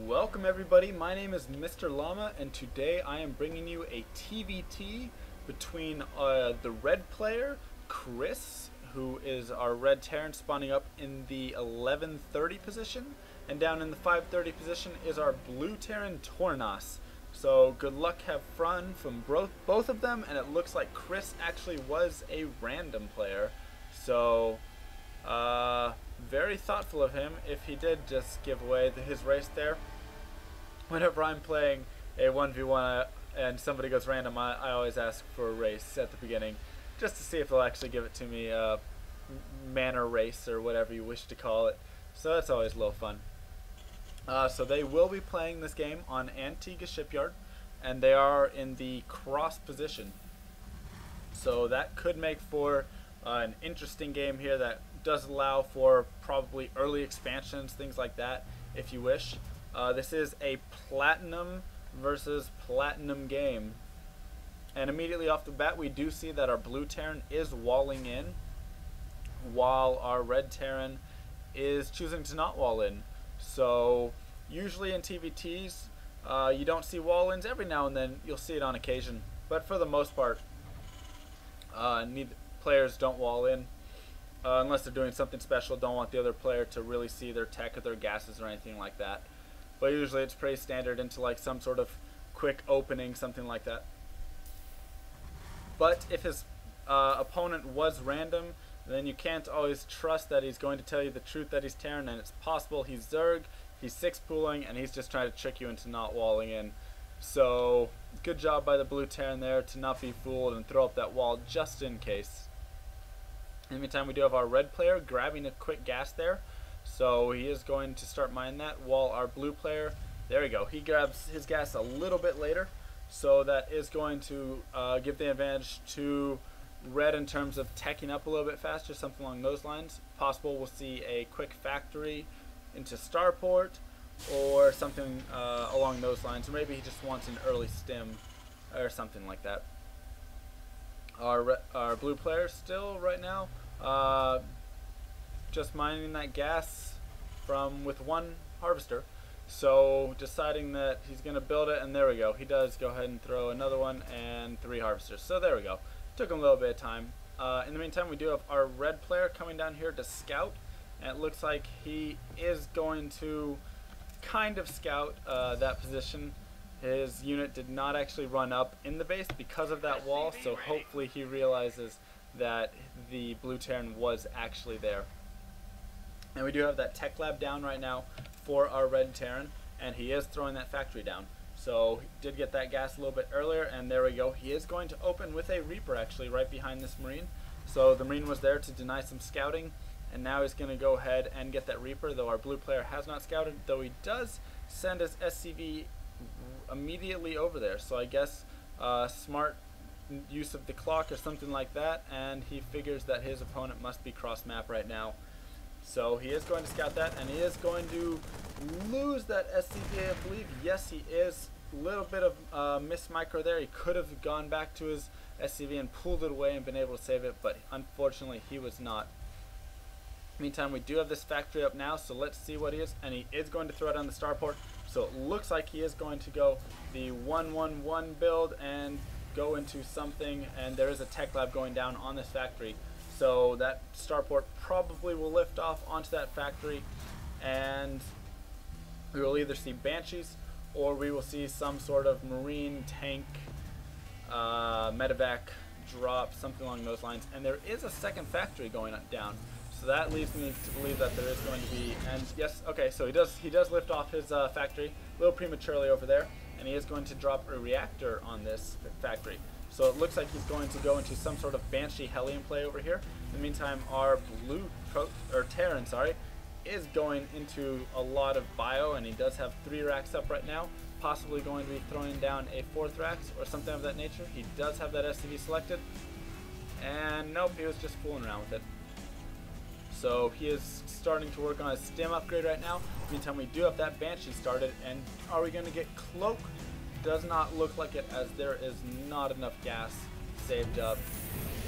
Welcome everybody, my name is Mr. Llama and today I am bringing you a TVT between the red player, Chris, who is our red Terran spawning up in the 1130 position, and down in the 530 position is our blue Terran, Toirnas. So good luck, have fun from both of them, and it looks like Chris actually was a random player. So very thoughtful of him if he did just give away his race there. Whenever I'm playing a 1v1 and somebody goes random, I always ask for a race at the beginning just to see if they'll actually give it to me, manor race or whatever you wish to call it. So that's always a little fun. So they will be playing this game on Antiga Shipyard, and they are in the cross position. So that could make for an interesting game here that does allow for probably early expansions, things like that, if you wish. This is a platinum versus platinum game. And immediately off the bat, we do see that our blue Terran is walling in, while our red Terran is choosing to not wall in. So usually in TVTs, you don't see wall-ins. Every now and then you'll see it on occasion, but for the most part, players don't wall in. Unless they're doing something special, don't want the other player to really see their tech or their gases or anything like that. But usually it's pretty standard into like some sort of quick opening, something like that. But if his opponent was random, then you can't always trust that he's going to tell you the truth that he's Terran, and it's possible he's Zerg, he's 6-pooling, and he's just trying to trick you into not walling in. So good job by the blue Terran there to not be fooled and throw up that wall just in case. In the meantime, we do have our red player grabbing a quick gas there, so he is going to start mining that, while our blue player, there we go, he grabs his gas a little bit later, so that is going to give the advantage to red in terms of teching up a little bit faster, something along those lines. Possible we'll see a quick factory into Starport or something along those lines, or maybe he just wants an early stim or something like that. Our blue player still right now just mining that gas with one harvester, so deciding that he's going to build it, and there we go, he does go ahead and throw another one and 3 harvesters. So there we go, took him a little bit of time. In the meantime, we do have our red player coming down here to scout, and it looks like he is going to kind of scout that position. His unit did not actually run up in the base because of that wall, so hopefully he realizes that the blue Terran was actually there. And we do have that tech lab down right now for our red Terran, and he is throwing that factory down. So he did get that gas a little bit earlier, and there we go. He is going to open with a Reaper actually right behind this Marine. So the Marine was there to deny some scouting, and now he's going to go ahead and get that Reaper, though our blue player has not scouted, though he does send his SCV immediately over there. So I guess smart use of the clock or something like that, and he figures that his opponent must be cross map right now. So he is going to scout that, and he is going to lose that SCV, I believe. Yes, he is. A little bit of miss micro there. He could have gone back to his SCV and pulled it away and been able to save it, but unfortunately he was not. Meantime, we do have this factory up now, so let's see what he is, and he is going to throw it on the starport. So it looks like he is going to go the 1-1-1 build and go into something, and there is a tech lab going down on this factory. So that starport probably will lift off onto that factory, and we will either see Banshees or we will see some sort of marine tank medevac drop, something along those lines. And there is a second factory going down. So that leads me to believe that there is going to be, and yes, okay, so he does lift off his factory a little prematurely over there, and he is going to drop a reactor on this factory. So it looks like he's going to go into some sort of Banshee Hellion play over here. In the meantime, our blue Terran, is going into a lot of bio, and he does have 3 racks up right now, possibly going to be throwing down a 4th rack or something of that nature. He does have that SCV selected, and nope, he was just fooling around with it. So he is starting to work on his stim upgrade right now. Meantime, we do have that Banshee started, and are we going to get Cloak? Does not look like it, as there is not enough gas saved up.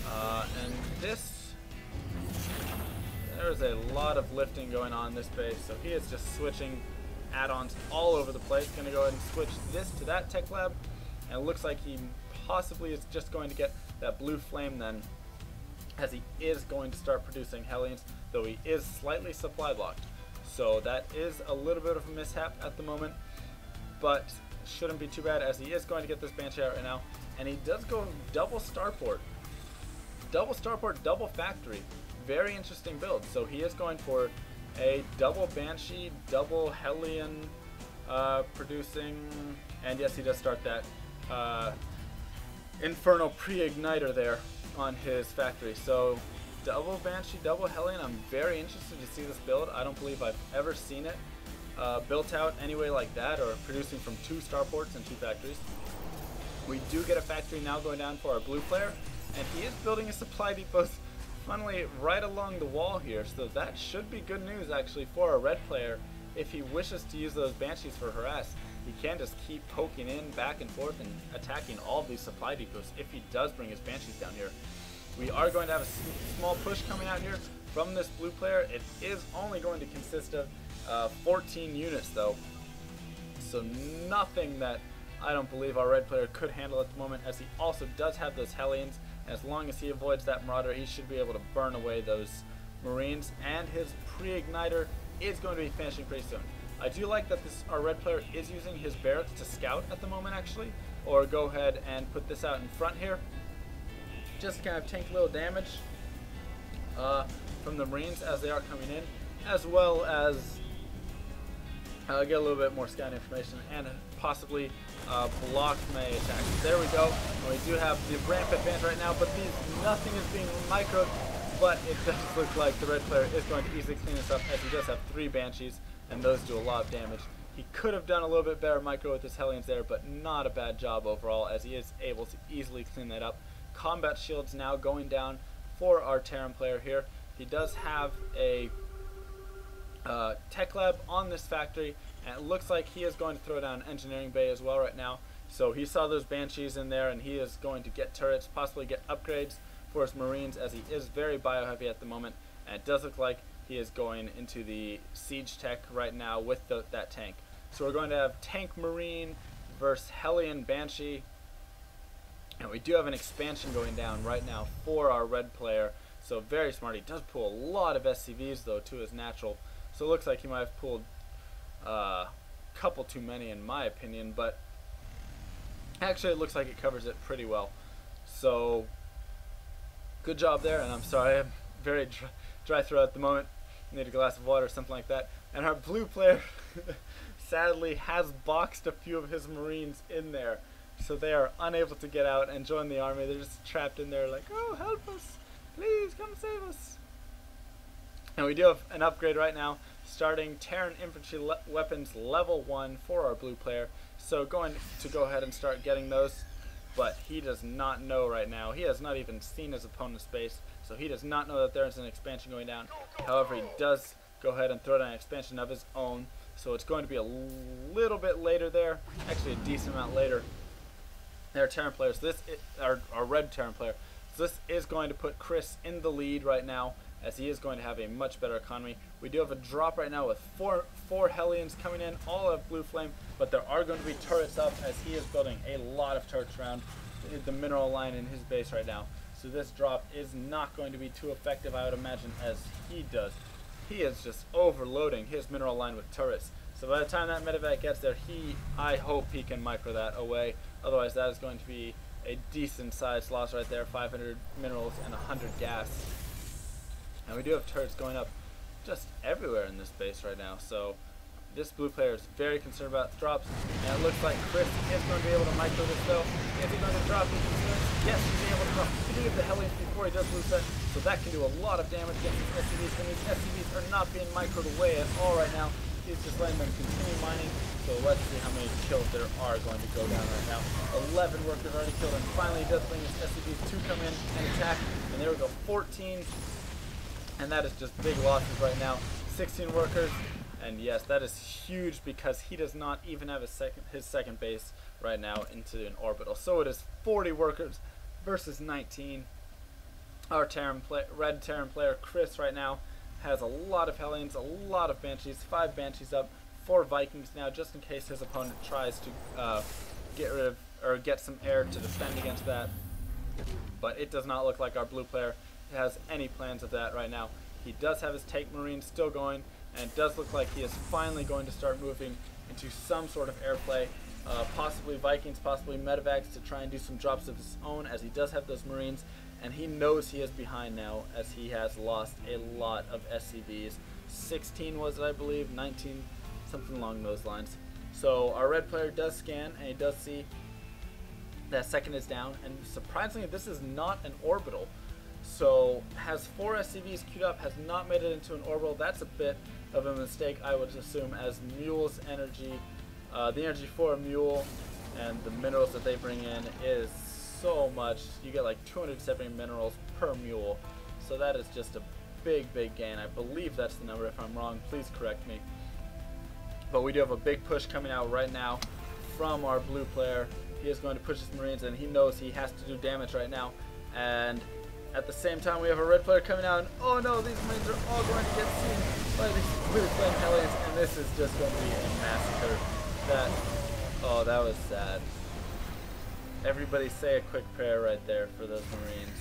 And there's a lot of lifting going on in this base, so he is just switching add-ons all over the place. Going to go ahead and switch this to that tech lab, and it looks like he possibly is just going to get that blue flame then, as he is going to start producing Hellions, though he is slightly supply blocked. So that is a little bit of a mishap at the moment, but shouldn't be too bad, as he is going to get this Banshee out right now. And he does go double starport, double factory. Very interesting build. So he is going for a double Banshee, double Hellion producing, and yes, he does start that Inferno pre-igniter there on his factory. So double Banshee, double Hellion. I'm very interested to see this build. I don't believe I've ever seen it built out anyway like that, or producing from 2 starports and 2 factories. We do get a factory now going down for our blue player, and he is building a supply depot, funnily, right along the wall here. So that should be good news actually for our red player. If he wishes to use those Banshees for harass, he can just keep poking in back and forth and attacking all of these supply depots if he does bring his Banshees down here. We are going to have a small push coming out here from this blue player. It is only going to consist of 14 units though, so nothing that I don't believe our red player could handle at the moment, as he also does have those Hellions. As long as he avoids that Marauder, he should be able to burn away those Marines, and his pre-igniter is going to be finishing pretty soon. I do like that our red player is using his barracks to scout at the moment actually, or go ahead and put this out in front here, just kind of tank a little damage from the Marines as they are coming in, as well as get a little bit more scout information and possibly block melee attacks. There we go. And we do have the ramp advance right now, but nothing is being microed, but it does look like the red player is going to easily clean this up, as he does have 3 Banshees, and those do a lot of damage. He could have done a little bit better micro with his Hellions there, but not a bad job overall, as he is able to easily clean that up. Combat shields now going down for our Terran player here. He does have a tech lab on this factory, and it looks like he is going to throw down engineering bay as well right now. So he saw those Banshees in there, and he is going to get turrets, possibly get upgrades for his Marines, as he is very bio heavy at the moment, and it does look like he is going into the siege tech right now with that tank. So we're going to have tank Marine versus Hellion Banshee, and we do have an expansion going down right now for our red player. So very smart. He does pull a lot of SCVs though to his natural, so it looks like he might have pulled a couple too many in my opinion, but actually it looks like it covers it pretty well. So good job there, and I'm sorry, I'm very dry throat at the moment. Need a glass of water or something like that. And our blue player sadly has boxed a few of his Marines in there, so they are unable to get out and join the army. They're just trapped in there like, oh, help us, please come save us. And we do have an upgrade right now, starting Terran infantry weapons level 1 for our blue player, so going to go ahead and start getting those. But he does not know right now. He has not even seen his opponent's base, so he does not know that there is an expansion going down. However, he does go ahead and throw down an expansion of his own, so it's going to be a little bit later there, actually a decent amount later. There are Terran players. This is our red Terran player. So this is going to put Chris in the lead right now, as he is going to have a much better economy. We do have a drop right now with four Hellions coming in, all of blue flame, but there are going to be turrets up, as he is building a lot of turrets around the mineral line in his base right now. So this drop is not going to be too effective, I would imagine, as he does. He is just overloading his mineral line with turrets. So by the time that medevac gets there, I hope he can micro that away. Otherwise, that is going to be a decent sized loss right there. 500 minerals and 100 gas. And we do have turrets going up just everywhere in this base right now. So this blue player is very concerned about drops. And it looks like Chris is going to be able to micro this though. Is he going to drop his units? Yes, he's able to drop. He did get the Hellions before he does lose that. So that can do a lot of damage against these SCVs. And these SCVs are not being microed away at all right now. He's just letting them continue mining. So let's see how many kills there are going to go down right now. 11 workers already killed, and finally he does bring his SCVs to come in and attack. And there we go, 14. And that is just big losses right now. 16 workers, and yes, that is huge because he does not even have his second base right now into an orbital. So it is 40 workers versus 19. Our red Terran player Chris right now has a lot of Hellions, a lot of Banshees, 5 Banshees up, 4 Vikings now, just in case his opponent tries to get rid of or get some air to defend against that. But it does not look like our blue player has any plans of that right now. He does have his tank marine still going, and it does look like he is finally going to start moving into some sort of airplay. Possibly Vikings, possibly medevacs to try and do some drops of his own, as he does have those marines, and he knows he is behind now as he has lost a lot of SCVs. 16 was it, I believe, 19, something along those lines. So our red player does scan, and he does see that second is down, and surprisingly this is not an orbital. So has 4 SCVs queued up, has not made it into an orbital. That's a bit of a mistake, I would assume, as Mule's energy, the energy for a Mule and the minerals that they bring in is so much. You get like 270 minerals per Mule, so that is just a big gain. I believe that's the number. If I'm wrong, please correct me. But we do have a big push coming out right now from our blue player. He is going to push his marines, and he knows he has to do damage right now. And at the same time, we have a red player coming out, and oh no, these marines are all going to get seen by these blue flame hellions, and this is just going to be a massacre. That was sad. Everybody say a quick prayer right there for those marines,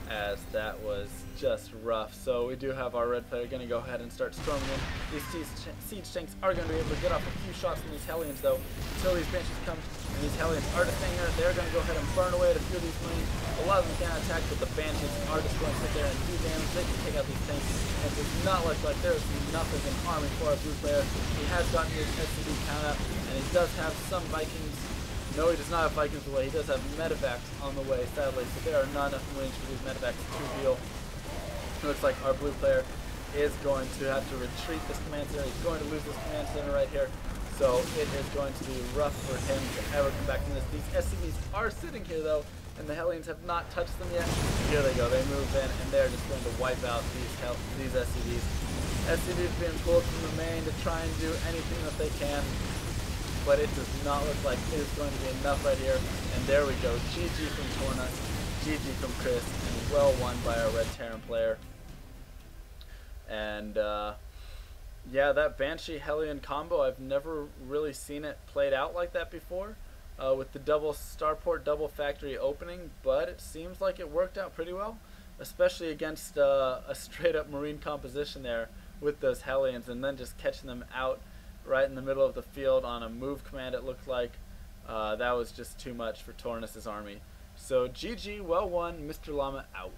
as that was just rough. So we do have our red player going to go ahead and start storming in. These siege tanks are going to be able to get off a few shots from these hellions though, until these banshees come, and these hellions are just staying there. They're going to go ahead and burn away at a few of these marines. A lot of them can't attack, but the banshees are just going to sit there and do damage. They can take out these tanks, and it does not look like there's enough of an army for our blue player. He has gotten his SCV count up, and he does have some Vikings. No, he does not have Vikings away. He does have medevacs on the way, sadly, so there are not enough marines for these medevacs to deal. It looks like our blue player is going to have to retreat this command center. He's going to lose this command center right here, so it is going to be rough for him to ever come back from this. These SCVs are sitting here though, and the Hellions have not touched them yet. Here they go. They move in, and they're just going to wipe out these SCVs. SCVs being pulled from the main to try and do anything that they can, but it does not look like it is going to be enough right here. And there we go. GG from Toirnas, GG from Chris, and well won by our red Terran player. And yeah, that Banshee Hellion combo, I've never really seen it played out like that before, with the double starport, double factory opening, but it seems like it worked out pretty well, especially against a straight up marine composition there with those Hellions, and then just catching them out right in the middle of the field on a move command. It looked like that was just too much for Toirnas' army. So GG, well won, Mr. Llama out.